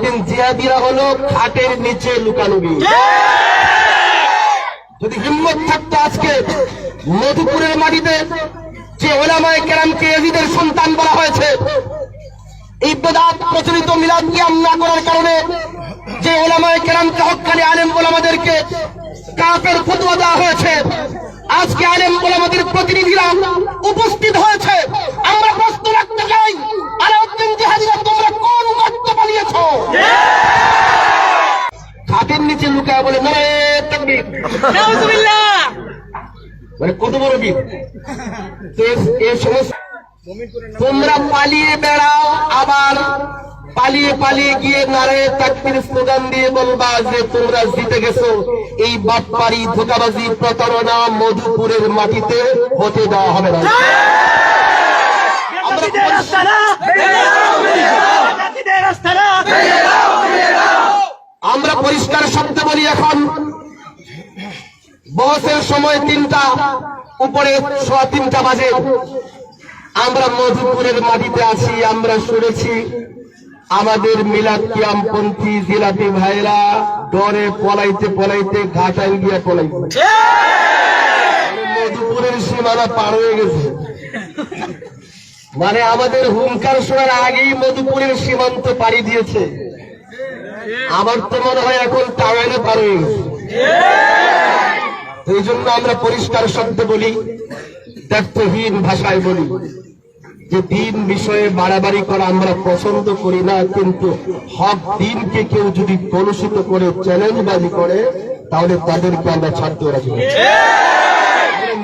আলাউদ্দিন জিহাদিরা হলো খাটের নিচে লুকালুকি। যদি হিম্মত থাকতো আজকে মধুপুরের মাটিতে যে ওলামায়ে কেরামকে এজিদের সন্তান বলা হয়েছে, এই বেদাত প্রচলিত মিলাদ কিয়াম না করার কারণে যে ওলামায়ে কেরামকে হক্কানি আলেম ওলামাদেরকে কাফের ফতোয়া দেওয়া হয়েছে, আজকে আলেম ওলামাদের প্রতিনিধিরা উপস্থিত হয়েছে। আমরা প্রশ্ন রাখতে চাই, আলাউদ্দিন জিহাদিরা তোমরা কোন উম্মত পালিয়েছো? খাটের নিচে লুকায় বলে নারে তাকবীর, নাউজুবিল্লাহ, মানে কত বড় বীর। এই সমস্ত তোমরা পালিয়ে বেড়াও, আবার পালিয়ে পালিয়ে গিয়ে নারে তাকবীর স্লোগান দিয়ে বলবা যে তোমরা জিতে গেছো। এই বাটপারি, ধোঁকাবাজি, প্রতারণা মধুপুরের মাটিতে হতে দেওয়া হবে না। আমরা পরিষ্কার শব্দে বলি, এখন বহসের সময় 3টা, উপরে 3:15 বাজে। আমরা মধুপুরের মাটিতে আছি। আমরা শুনেছি আমাদের মিলাদ কিয়াম পন্থী জিলাপি ভাইরা ডরে পলাইতে পলাইতে ঘাটাইল গিয়া পলাইতে মধুপুরের সীমানা পার হয়ে গেছে। মানে আমাদের হুঙ্কার শোনার আগেই মধুপুরের সীমান্ত পাড়ি দিয়েছে। আমার তো মনে হয় এখন টাঙ্গাইলে পার হয়ে গেছে। এই জন্য আমরা পরিষ্কার শব্দে বলি, দ্ব্যর্থহীন ভাষায় বলি যে দিন বিষয়ে বাড়াবাড়ি করা আমরা পছন্দ করি না, কিন্তু হক দিনকে কেউ যদি কলুষিত করে চ্যালেঞ্জবাজি করে তাহলে তাদেরকে আমরা ছাড়তে রাজি নই।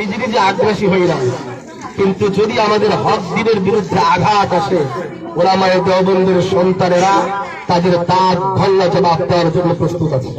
নিজে নিজে আগ্রাসী হই না, কিন্তু যদি আমাদের হক দিনের বিরুদ্ধে আঘাত আসে, ওলামায়ে দেওবন্দের সন্তানেরা তাদের দাঁত ভাঙা জবাব দেওয়ার জন্য প্রস্তুত আছে।